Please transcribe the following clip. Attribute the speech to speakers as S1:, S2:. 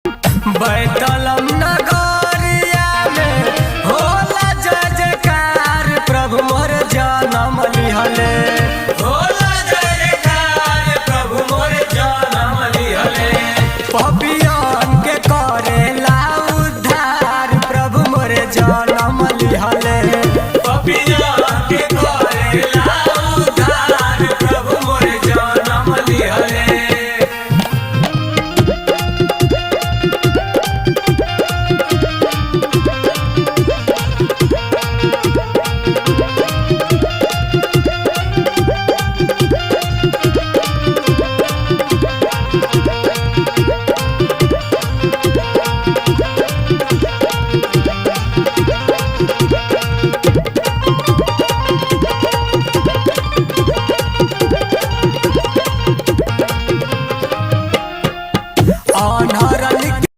S1: बैतलम नगरिया में होला जय जयकार, प्रभु मोर जन्म लिहले हो